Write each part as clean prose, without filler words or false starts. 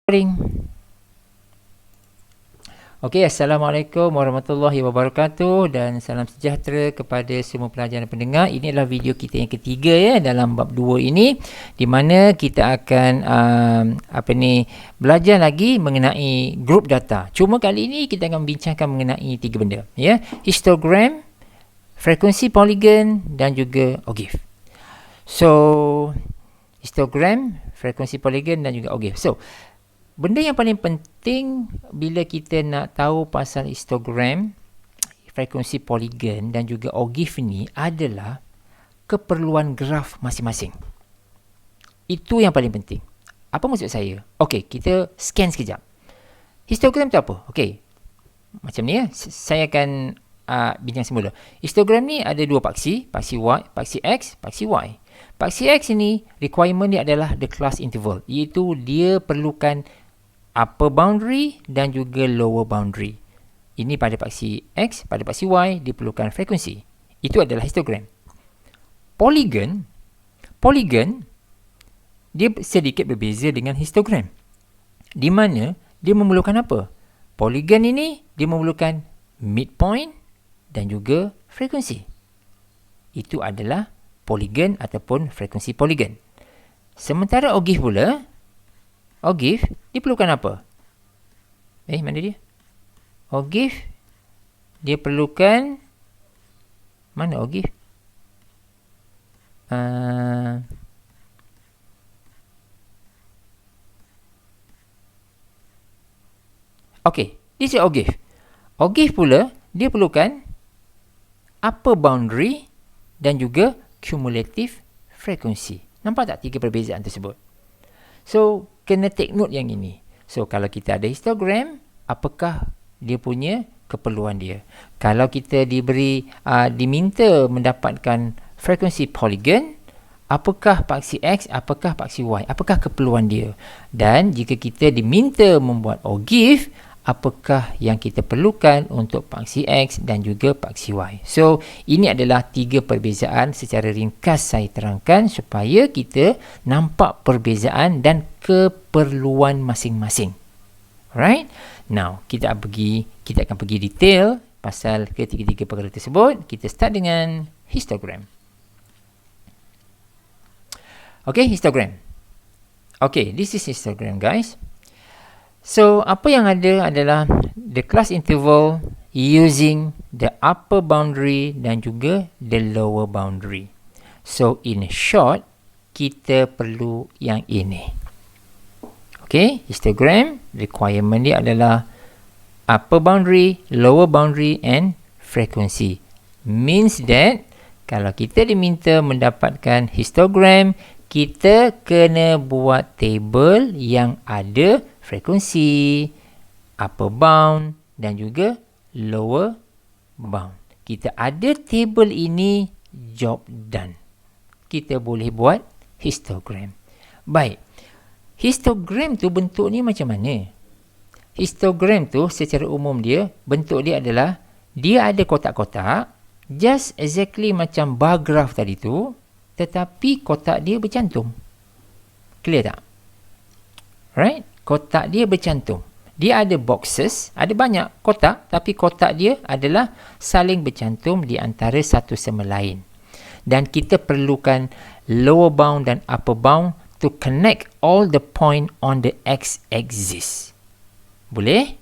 Okey, Assalamualaikum warahmatullahi wabarakatuh dan salam sejahtera kepada semua pelajar dan pendengar. Ini adalah video kita yang ketiga ya dalam bab 2 ini, di mana kita akan belajar lagi mengenai grup data. Cuma kali ini kita akan membincangkan mengenai 3 benda ya, histogram, frekuensi polygon dan juga OGIF. So, histogram, frekuensi polygon dan juga OGIF. So, benda yang paling penting bila kita nak tahu pasal histogram, frekuensi polygon dan juga OGIF ni adalah keperluan graf masing-masing. Itu yang paling penting. Apa maksud saya? Okey, kita scan sekejap. Histogram tu apa? Okey, macam ni ya. Saya akan bincang semula. Histogram ni ada dua paksi, paksi Y, paksi X, paksi Y. Paksi X ini, requirement dia adalah the class interval, iaitu dia perlukan upper boundary dan juga lower boundary. Ini pada paksi X, pada paksi Y diperlukan frekuensi. Itu adalah histogram. Polygon dia sedikit berbeza dengan histogram. Di mana dia memerlukan apa? Polygon ini dia memerlukan midpoint dan juga frekuensi. Itu adalah polygon ataupun frekuensi polygon. Sementara OGIF pula, OGIF diperlukan apa? Mana dia? OGIF dia perlukan, mana OGIF? Okey, this is OGIF. OGIF pula dia perlukan upper boundary dan juga cumulative frequency. Nampak tak tiga perbezaan tersebut? So, kena take note yang ini. So, kalau kita ada histogram, apakah dia punya keperluan dia? Kalau kita diminta mendapatkan frekuensi polygon, apakah paksi X, apakah paksi Y? Apakah keperluan dia? Dan jika kita diminta membuat OGIF, apakah yang kita perlukan untuk paksi X dan juga paksi Y? So, ini adalah tiga perbezaan secara ringkas saya terangkan supaya kita nampak perbezaan dan keperluan masing-masing. Alright? Now, kita akan pergi detail pasal ketiga-tiga perkara tersebut. Kita start dengan histogram. Okay, histogram. Okay, this is histogram, guys. So, apa yang ada adalah the class interval using the upper boundary dan juga the lower boundary. So, in short, kita perlu yang ini. Okay, histogram, requirement dia adalah upper boundary, lower boundary and frequency. Means that, kalau kita diminta mendapatkan histogram, kita kena buat table yang ada frekuensi, upper bound dan juga lower bound. Kita ada table ini, job done. Kita boleh buat histogram. Baik, histogram tu bentuk ni macam mana? Histogram tu secara umum dia, bentuk dia adalah, dia ada kotak-kotak, just exactly macam bar graph tadi tu, tetapi kotak dia bercantum. Clear tak? Right? Kotak dia bercantum. Dia ada boxes, ada banyak kotak, tapi kotak dia adalah saling bercantum di antara satu sama lain. Dan kita perlukan lower bound dan upper bound to connect all the point on the x-axis. Boleh?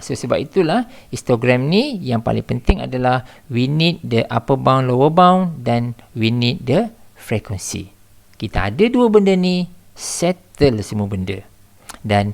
So sebab itulah histogram ni yang paling penting adalah we need the upper bound, lower bound dan we need the frequency. Kita ada dua benda ni, settle semua benda. Dan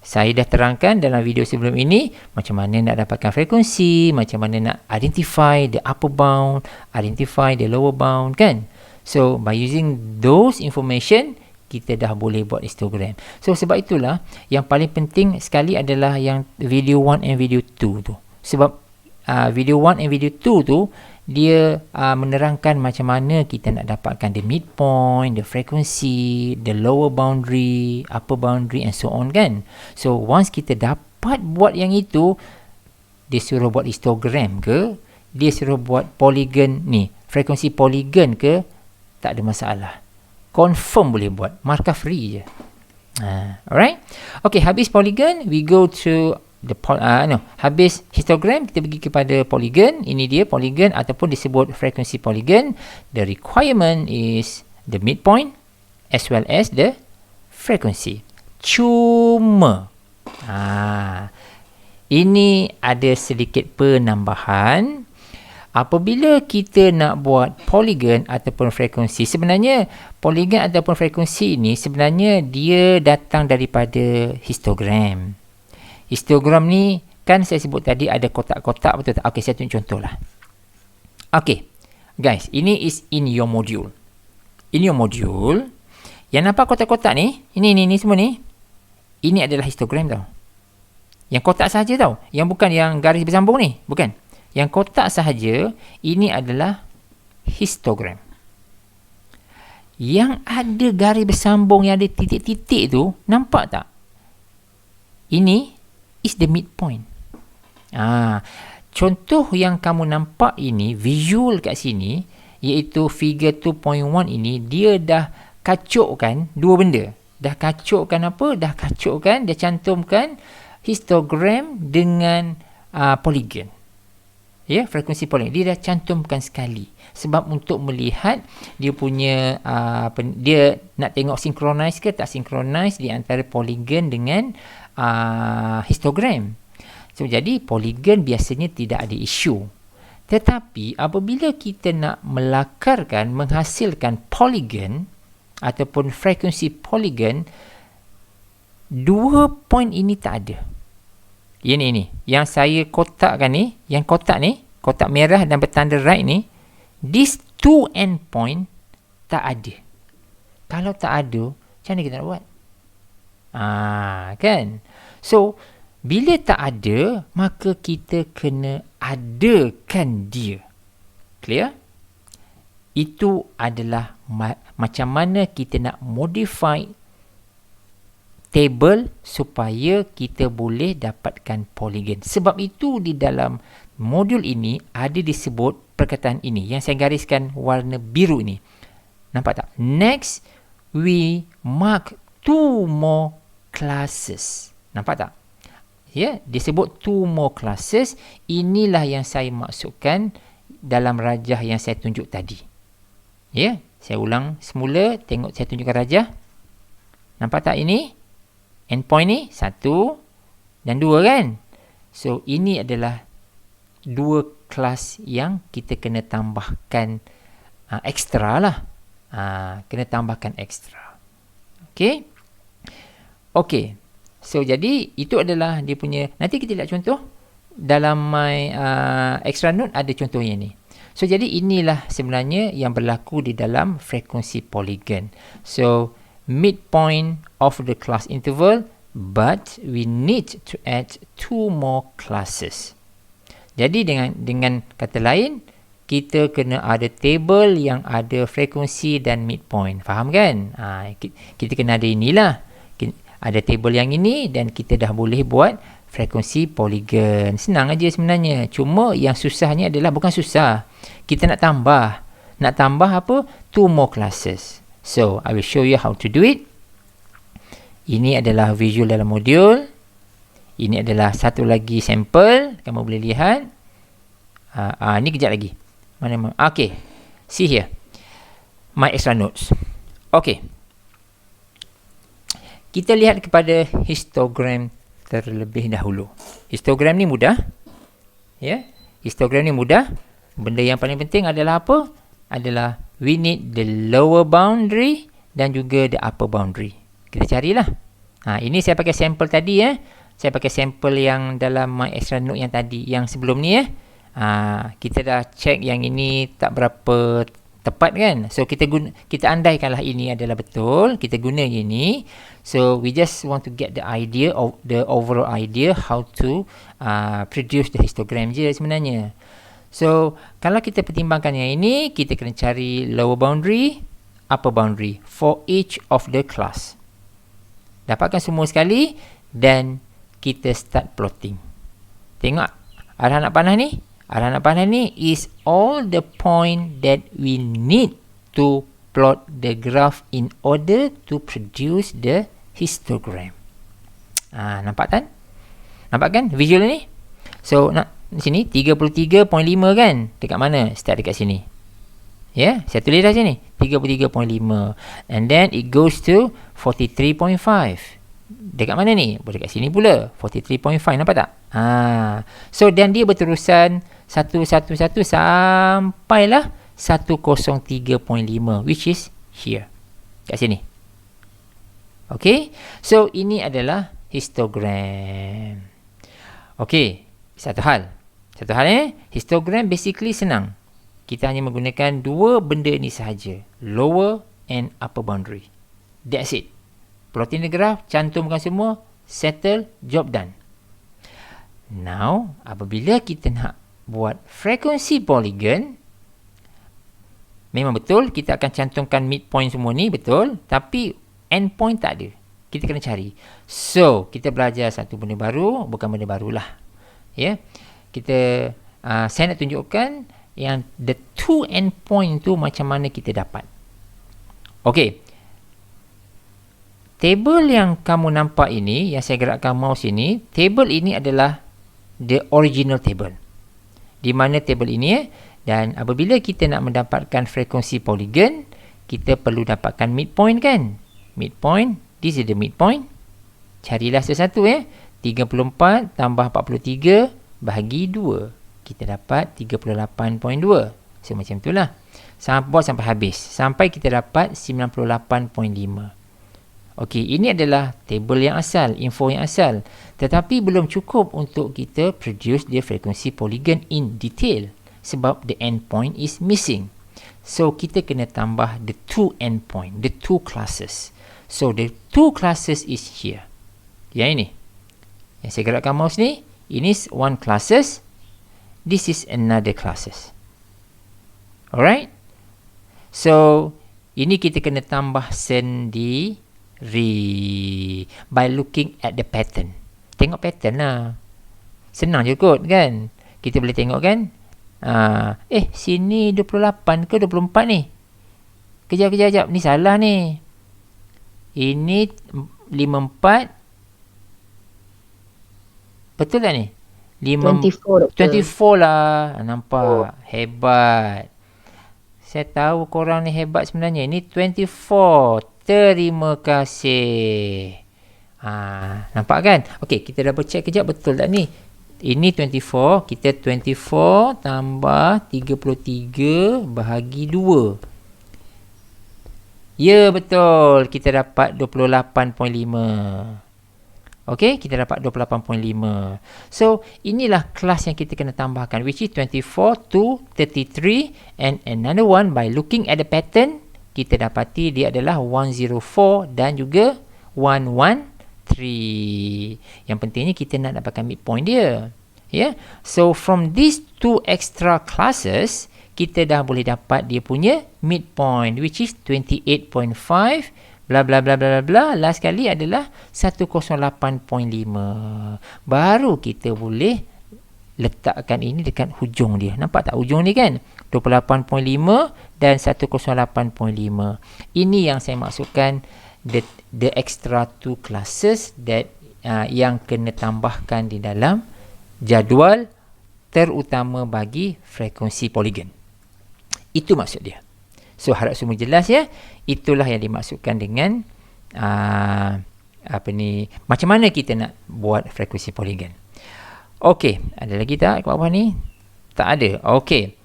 saya dah terangkan dalam video sebelum ini macam mana nak dapatkan frekuensi, macam mana nak identify the upper bound, identify the lower bound, kan? So, by using those information, kita dah boleh buat histogram. So, sebab itulah yang paling penting sekali adalah yang video 1 and video 2 tu. Sebab video 1 and video 2 tu, dia menerangkan macam mana kita nak dapatkan the midpoint, the frequency, the lower boundary, upper boundary and so on, kan? So, once kita dapat buat yang itu, dia suruh buat histogram ke, dia suruh buat polygon ni, frekuensi polygon ke, tak ada masalah. Confirm boleh buat, markah free je. Alright. Okay, habis polygon, we go to the habis histogram, kita pergi kepada polygon. Ini dia polygon ataupun disebut frekuensi polygon. The requirement is the midpoint as well as the frequency. Cuma ini ada sedikit penambahan. Apabila kita nak buat polygon ataupun frekuensi, sebenarnya polygon ataupun frekuensi ini sebenarnya dia datang daripada histogram. Histogram ni kan saya sebut tadi ada kotak-kotak, betul tak? Okey, saya tunjuk contoh lah. Okey, guys, ini is in your module. In your module, yang nampak kotak-kotak ni, ini semua ni, ini adalah histogram tau. Yang kotak sahaja tau, yang bukan yang garis bersambung ni, bukan. Yang kotak sahaja, ini adalah histogram. Yang ada garis bersambung, yang ada titik-titik tu, nampak tak? Ini is the midpoint. Contoh yang kamu nampak ini, visual kat sini, iaitu figure 2.1 ini, dia dah kacukkan dua benda. Dah kacukkan apa? Dah kacukkan, dia cantumkan histogram dengan polygon. Ya, frekuensi polygon. Dia dah cantumkan sekali. Sebab untuk melihat dia punya, dia nak tengok synchronize ke tak synchronize di antara polygon dengan histogram. So, jadi polygon biasanya tidak ada isu. Tetapi apabila kita nak melakarkan, menghasilkan polygon ataupun frekuensi polygon, dua point ini tak ada. Ini yang saya kotakkan ni, yang kotak ni, kotak merah dan bertanda right ni, these two endpoint tak ada. Kalau tak ada, macam mana kita nak buat? Kan? So, bila tak ada, maka kita kena adakan dia. Clear? Itu adalah macam mana kita nak modify table supaya kita boleh dapatkan polygon. Sebab itu di dalam modul ini ada disebut perkataan ini yang saya gariskan warna biru ini. Nampak tak? Next, we mark 2 more classes. Nampak tak? Ya, disebut 2 more classes. Inilah yang saya maksudkan dalam rajah yang saya tunjuk tadi. Ya, saya ulang semula, tengok saya tunjukkan rajah. Nampak tak ini? Endpoint ni 1 dan 2 kan? So, ini adalah 2 kelas yang kita kena tambahkan ekstra lah. Kena tambahkan ekstra. Okay? Okay. So, jadi itu adalah dia punya, nanti kita lihat contoh. Dalam my extra note ada contohnya ni. So, jadi inilah sebenarnya yang berlaku di dalam frekuensi polygon. So, midpoint of the class interval, but we need to add 2 more classes. Jadi dengan kata lain, kita kena ada table yang ada frekuensi dan midpoint. Faham kan? Kita kena ada inilah. Ada table yang ini dan kita dah boleh buat frekuensi polygon. Senang aja sebenarnya. Cuma yang susahnya adalah, bukan susah, kita nak tambah. Nak tambah apa? 2 more classes. So, I will show you how to do it. Ini adalah visual dalam modul. Ini adalah satu lagi sampel. Kamu boleh lihat. Ni kejap lagi. Mana? Okay. See here. My extra notes. Okay. Kita lihat kepada histogram terlebih dahulu. Histogram ni mudah. Ya. Histogram ni mudah. Benda yang paling penting adalah apa? Adalah we need the lower boundary dan juga the upper boundary. Kita carilah. Ini saya pakai sampel tadi ya. Saya pakai sampel yang dalam my extra note yang tadi, yang sebelum ni ya. Kita dah check yang ini tak berapa tepat kan. So kita andaikanlah ini adalah betul. Kita guna ini. So we just want to get the idea of the overall idea how to produce the histogram je sebenarnya. So, kalau kita pertimbangkan yang ini, kita kena cari lower boundary, upper boundary for each of the class. Dapatkan semua sekali dan kita start plotting. Tengok arah anak panah ni. Arah anak panah ni is all the point that we need to plot the graph in order to produce the histogram. Nampak kan? Nampak kan visual ni? So nak di sini 33.5 kan? Dekat mana? Start dekat sini. Ya, saya tulis dah sini 33.5 and then it goes to 43.5. Dekat mana ni? Dekat sini pula 43.5. Nampak tak? So dan dia berterusan 111 sampailah 103.5 which is here. Kat sini. Okay, so ini adalah histogram. Okay, satu hal histogram basically senang. Kita hanya menggunakan dua benda ni sahaja, lower and upper boundary. That's it. Plotting the graph, cantumkan semua, settle, job done. Now, apabila kita nak buat frekuensi polygon, memang betul kita akan cantumkan midpoint semua ni, betul, tapi endpoint tak ada. Kita kena cari. So, kita belajar satu benda baru, bukan benda barulah. Ya. Kita saya nak tunjukkan yang the two endpoint tu macam mana kita dapat. Okey. Table yang kamu nampak ini, yang saya gerakkan mouse ini, table ini adalah the original table. Di mana table ini dan apabila kita nak mendapatkan frekuensi polygon, kita perlu dapatkan midpoint kan? Midpoint, this is the midpoint. Carilah satu-satu 34 tambah 43 bahagi 2. Kita dapat 38.2. So macam itulah. Buat sampai habis. Sampai kita dapat 98.5. Okey, ini adalah table yang asal, info yang asal. Tetapi belum cukup untuk kita produce the frekuensi polygon in detail. Sebab the endpoint is missing. So kita kena tambah the two endpoint, the two classes. So the two classes is here. Yang ini. Yang saya gerakkan mouse ni, ini is one classes. This is another classes. Alright? So, ini kita kena tambah sendiri by looking at the pattern. Tengok pattern lah. Senang je kot kan? Kita boleh tengok kan? Sini 28 ke 24 ni? Kejap. Ni salah ni. Ini 54. Betul tak ni? 24 lah. Nampak? Hebat. Saya tahu korang ni hebat sebenarnya. Ini 24. Terima kasih. Nampak kan? Okey, kita double check kejap betul tak ni? Ini 24. Kita 24 tambah 33 bahagi 2. Ya, betul. Kita dapat 28.5. Okey, kita dapat 28.5. So, inilah kelas yang kita kena tambahkan, which is 24 to 33. And another one, by looking at the pattern, kita dapati dia adalah 104 dan juga 113. Yang pentingnya kita nak dapatkan midpoint dia. Yeah. So, from these two extra classes, kita dah boleh dapat dia punya midpoint, which is 28.5. Bla bla bla bla bla. Last kali adalah 108.5. Baru kita boleh letakkan ini dekat hujung dia. Nampak tak hujung ni kan? 28.5 dan 108.5. Ini yang saya maksudkan the extra two classes that yang kena tambahkan di dalam jadual terutama bagi frekuensi polygon. Itu maksud dia. So harap semua jelas ya. Itulah yang dimaksudkan dengan macam mana kita nak buat frekuensi polygon. Okey, ada lagi tak kat bawah ni? Tak ada. Okey.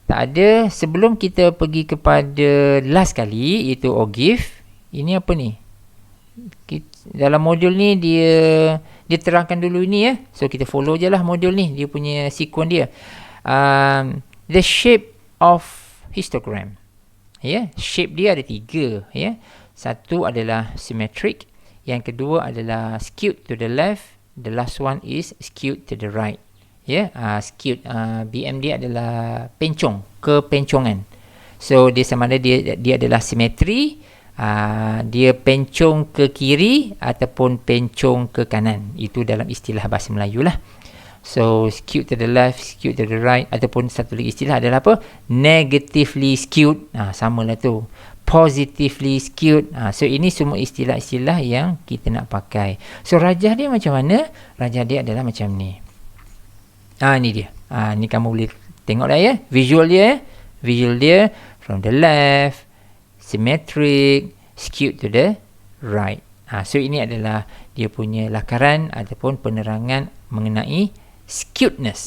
Tak ada. Sebelum kita pergi kepada last kali iaitu OGIF, ini apa ni? Dalam modul ni dia terangkan dulu ini ya. So kita follow je lah modul ni, dia punya sequence dia. The shape of histogram. Ya, shape dia ada 3 ya. Satu adalah symmetric, yang kedua adalah skewed to the left, the last one is skewed to the right. Ya, skewed BM dia adalah pencong, kepencongan. So dia sama ada dia adalah simetri, dia pencong ke kiri ataupun pencong ke kanan. Itu dalam istilah bahasa Melayu lah. So skewed to the left, skewed to the right, ataupun satu lagi istilah adalah apa? Negatively skewed. Sama lah tu. positively skewed. So ini semua istilah-istilah yang kita nak pakai. So rajah dia macam mana? Rajah dia adalah macam ni. Ni dia. Ni kamu boleh tengok dah ya. Visual dia from the left, symmetric, skewed to the right. So ini adalah dia punya lakaran ataupun penerangan mengenai skewedness,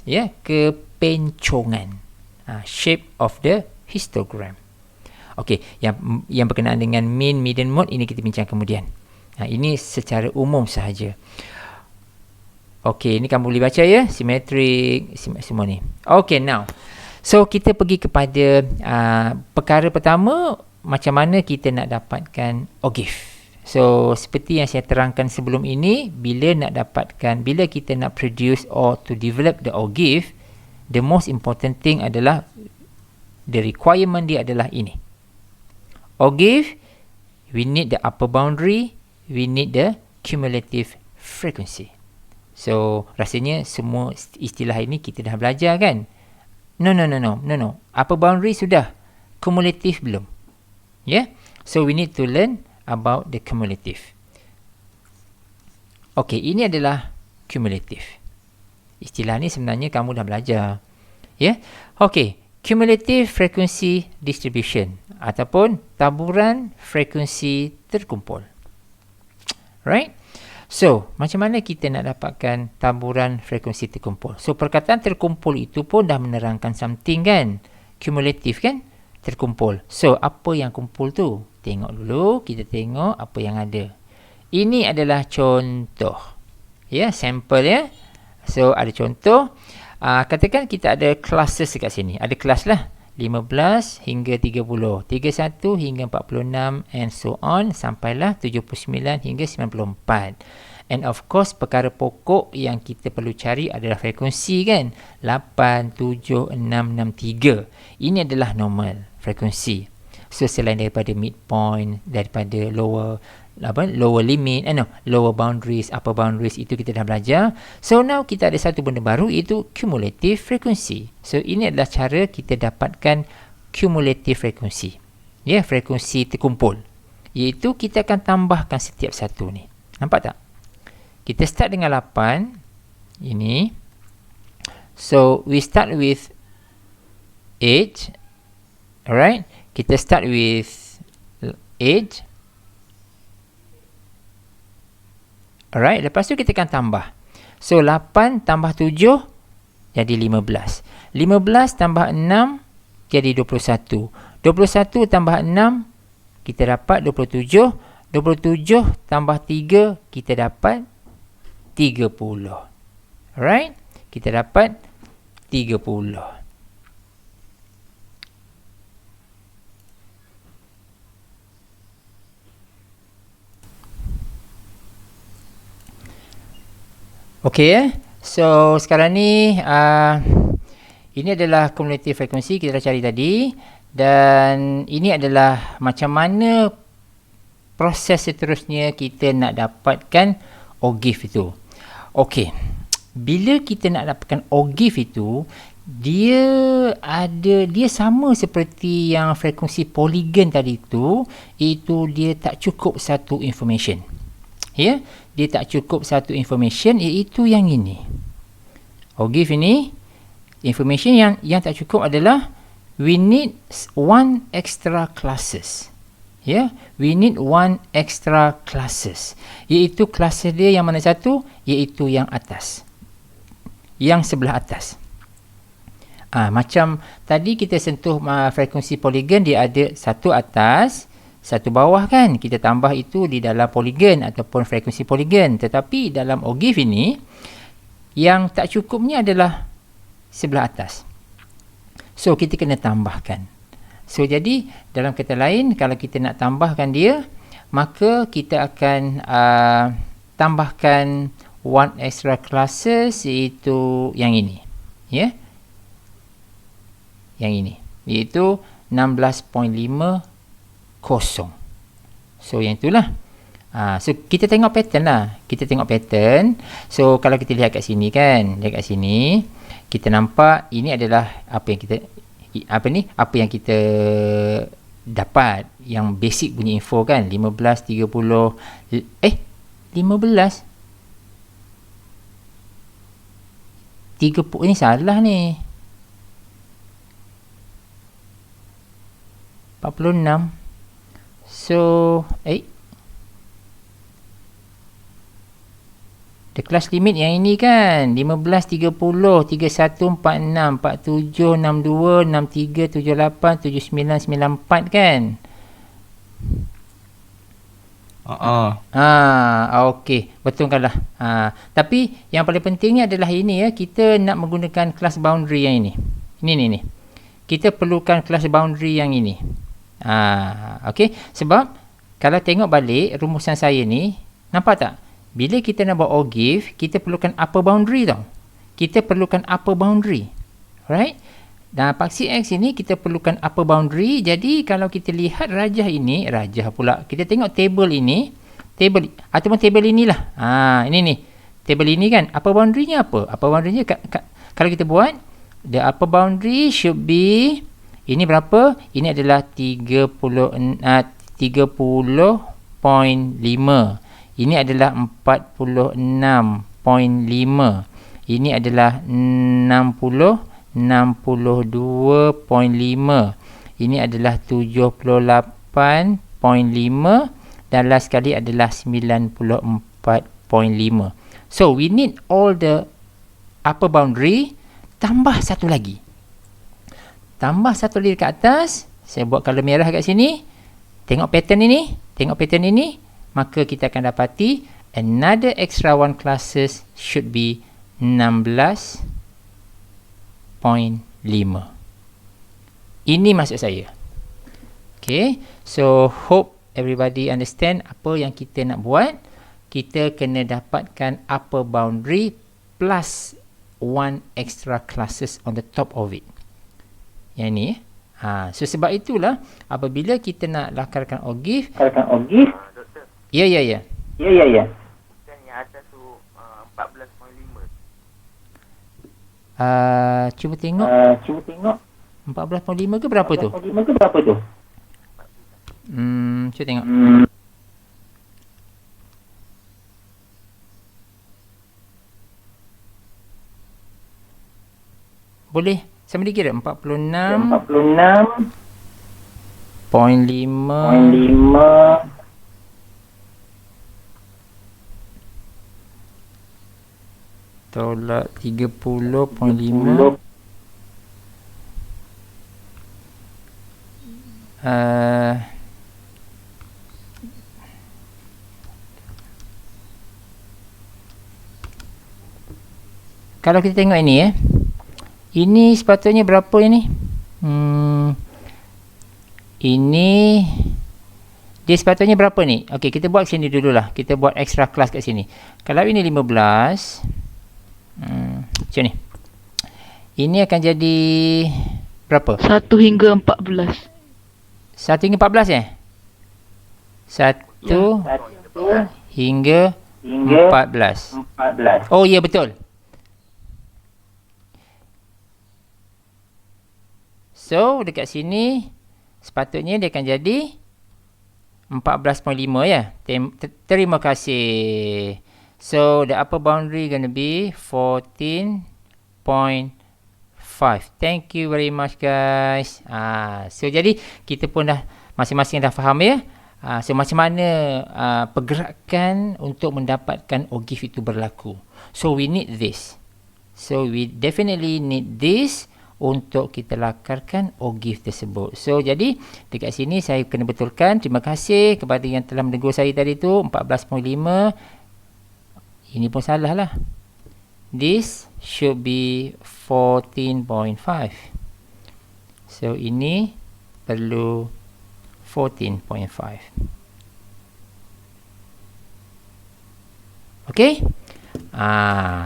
ya, kepencongan, shape of the histogram. Okey, yang berkenaan dengan mean, median, mode ini kita bincang kemudian. Ini secara umum sahaja. Okey, ini kamu boleh baca ya, symmetric, semua ni. Okey, now. So kita pergi kepada perkara pertama, macam mana kita nak dapatkan OGIF. So seperti yang saya terangkan sebelum ini, bila kita nak produce or to develop the OGIF, the most important thing adalah, the requirement dia adalah ini. OGIF, we need the upper boundary, we need the cumulative frequency. So rasanya semua istilah ini kita dah belajar kan? No. Upper boundary sudah, cumulative belum. Yeah? So we need to learn about the cumulative. Okey, ini adalah cumulative. Istilah ni sebenarnya kamu dah belajar. Ya? Okey, cumulative frequency distribution ataupun taburan frekuensi terkumpul. Right? So, macam mana kita nak dapatkan taburan frekuensi terkumpul? So, perkataan terkumpul itu pun dah menerangkan something kan? Cumulative kan? Terkumpul. So, apa yang kumpul tu? Tengok dulu, kita tengok apa yang ada. Ini adalah contoh. Ya, sampel ya. So, ada contoh. Katakan kita ada classes dekat sini. Ada kelas lah. 15 hingga 30. 31 hingga 46 and so on. Sampailah 79 hingga 94. And of course, perkara pokok yang kita perlu cari adalah frekuensi kan. 8, 7, 6, 6, 3. Ini adalah normal frekuensi. So selain daripada midpoint, daripada lower limit, lower boundaries, upper boundaries, itu kita dah belajar. So now kita ada satu benda baru, iaitu cumulative frequency. So ini adalah cara kita dapatkan cumulative frequency. Ya, frekuensi terkumpul. Iaitu kita akan tambahkan setiap satu ni. Nampak tak? Kita start dengan 8. Ini. So we start with 8. Alright? Kita start with 8. Alright, lepas tu kita akan tambah. So 8 tambah 7 jadi 15. 15 tambah 6 jadi 21. 21 tambah 6 kita dapat 27. 27 tambah 3 kita dapat 30. Alright, kita dapat 30. Okey So sekarang ni ini adalah cumulative frequency kita dah cari tadi, dan ini adalah macam mana proses seterusnya kita nak dapatkan OGIF itu. Okey, bila kita nak dapatkan OGIF itu, dia sama seperti yang frekuensi polygon tadi itu, iaitu dia tak cukup satu information. Ya, dia tak cukup satu information, iaitu yang ini. OGIF ini, information yang tak cukup adalah we need one extra classes. Ya, we need one extra classes. Iaitu classes dia yang mana satu? Iaitu yang atas. Yang sebelah atas. Macam tadi kita sentuh frekuensi polygon, dia ada satu atas, satu bawah kan, kita tambah itu di dalam polygon ataupun frekuensi polygon. Tetapi dalam OGIF ini, yang tak cukupnya adalah sebelah atas. So kita kena tambahkan. So jadi dalam kata lain, kalau kita nak tambahkan dia, maka kita akan tambahkan one extra classes, iaitu yang ini. Ya, yang ini, iaitu 16.5 kosong. So yang itulah. So kita tengok pattern lah. Kita tengok pattern. So kalau kita lihat kat sini kan, lihat kat sini, kita nampak ini adalah apa yang kita dapat yang basic punya info kan, 15, 30, 15, 30, ni salah ni, 46. So the class limit yang ini kan 15, 30, 31, 46, 47, 62, 63, 78, 79, 94 kan. Okey, betulkan lah. Tapi yang paling pentingnya adalah ini ya, kita nak menggunakan class boundary yang ini. Ini. Kita perlukan class boundary yang ini. Okey, sebab kalau tengok balik rumusan saya ni, nampak tak? Bila kita nak buat OGIF, kita perlukan upper boundary tau. Kita perlukan upper boundary. Right? Dan paksi X ini kita perlukan upper boundary. Jadi kalau kita lihat rajah ini, rajah pula. Kita tengok table ini, ataupun table inilah. Ini ni. Table ini kan, upper boundary-nya apa? Upper boundary-nya kalau kita buat, the upper boundary should be, ini berapa? Ini adalah 30.5. Ini adalah 46.5. Ini adalah 62.5. Ini adalah 78.5. Dan last sekali adalah 94.5. So, we need all the upper boundary. Tambah satu lagi. Tambah satu lagi dekat atas. Saya buat color merah kat sini. Tengok pattern ini. Maka kita akan dapati another extra one classes should be 16.5. Ini maksud saya. Okay, so hope everybody understand apa yang kita nak buat. Kita kena dapatkan upper boundary plus one extra classes on the top of it. Yang ni. So sebab itulah apabila kita nak lakarkan OGIF, Ya. Bukan yang atas tu 14.5. Cuba tengok. 14.5 ke berapa tu? Cuba tengok. Boleh sama dikira 46.5 tolak 30.5. Kalau kita tengok ini ini sepatutnya berapa ini? Ini dia sepatutnya berapa ni? Okey, kita buat sini dululah. Kita buat extra class kat sini. Kalau ini 15, macam ni. Ini akan jadi berapa? 1 hingga 14. 1 hingga 14 1 hingga 14. Oh ya, betul. So dekat sini sepatutnya dia akan jadi 14.5 ya. Terima kasih. So the upper boundary gonna be 14.5. Thank you very much guys. So jadi kita pun dah masing-masing dah faham ya. So macam mana pergerakan untuk mendapatkan OGIF itu berlaku. So we need this. So we definitely need this untuk kita lakarkan OGIF tersebut. So jadi dekat sini saya kena betulkan. Terima kasih kepada yang telah menegur saya tadi tu 14.5. Ini pun salah lah. This should be 14.5. So ini perlu 14.5. Okay.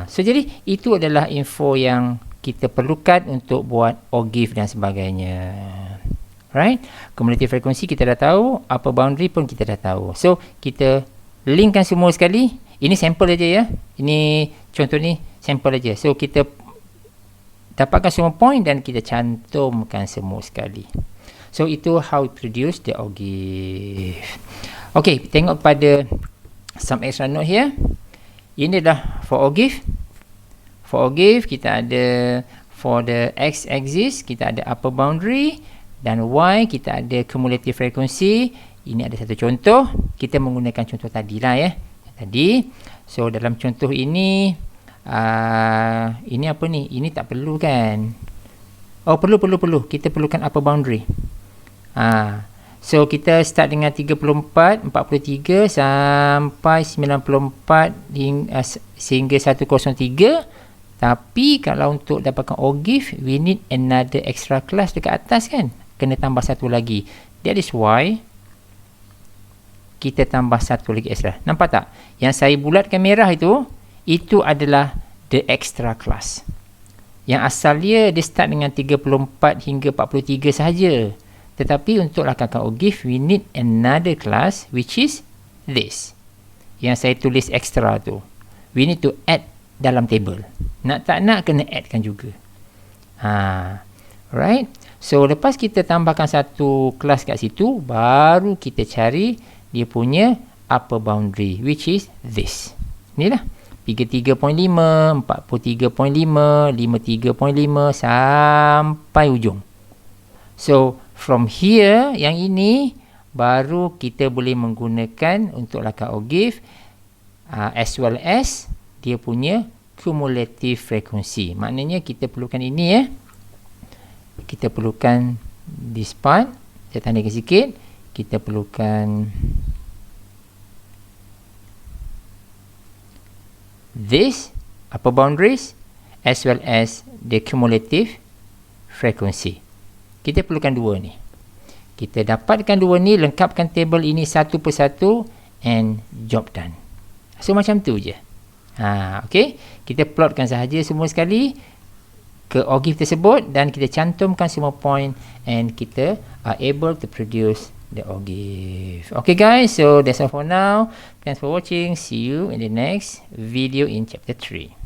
So jadi itu adalah info yang kita perlukan untuk buat OGIF dan sebagainya. Right? Community frekuensi kita dah tahu, upper boundary pun kita dah tahu. So kita linkkan semua sekali. Ini sampel aja ya. Ini contoh ni sampel aja. So kita dapatkan semua point dan kita cantumkan semua sekali. So itu how we produce the ogive. Okay, tengok pada some extra note here. Ini dah for ogive. For ogive kita ada for the x axis kita ada upper boundary, dan y kita ada cumulative frequency. Ini ada satu contoh. Kita menggunakan contoh tadi lah ya. Tadi. So dalam contoh ini apa ni? Ini tak perlu kan? Oh, perlu. Kita perlukan upper boundary. So kita start dengan 34, 43 sampai 94 sehingga 103. Tapi kalau untuk dapatkan ogive, we need another extra class dekat atas kan? Kena tambah satu lagi. That is why kita tambah satu lagi extra. Nampak tak? Yang saya bulatkan merah itu adalah the extra class. Yang asalnya dia start dengan 34 hingga 43 sahaja. Tetapi untuk lakukan ogive, we need another class which is this. Yang saya tulis extra tu. We need to add dalam table. Nak tak nak kena addkan juga. Right? So lepas kita tambahkan satu kelas kat situ, baru kita cari dia punya upper boundary which is this. Inilah 33.5, 43.5, 53.5 sampai ujung. So from here, yang ini baru kita boleh menggunakan untuk lakukan ogive as well as dia punya cumulative frequency. Maknanya kita perlukan ini ya. Kita perlukan this part. Saya tandakan sikit. Kita perlukan this upper boundaries as well as the cumulative frequency. Kita perlukan dua ni. Kita dapatkan dua ni, lengkapkan table ini satu persatu and job done. So macam tu je. Okay. Kita plotkan sahaja semua sekali ke ogive tersebut dan kita cantumkan semua point and kita are able to produce the ogive. Okay guys, so that's all for now. Thanks for watching. See you in the next video in chapter 3.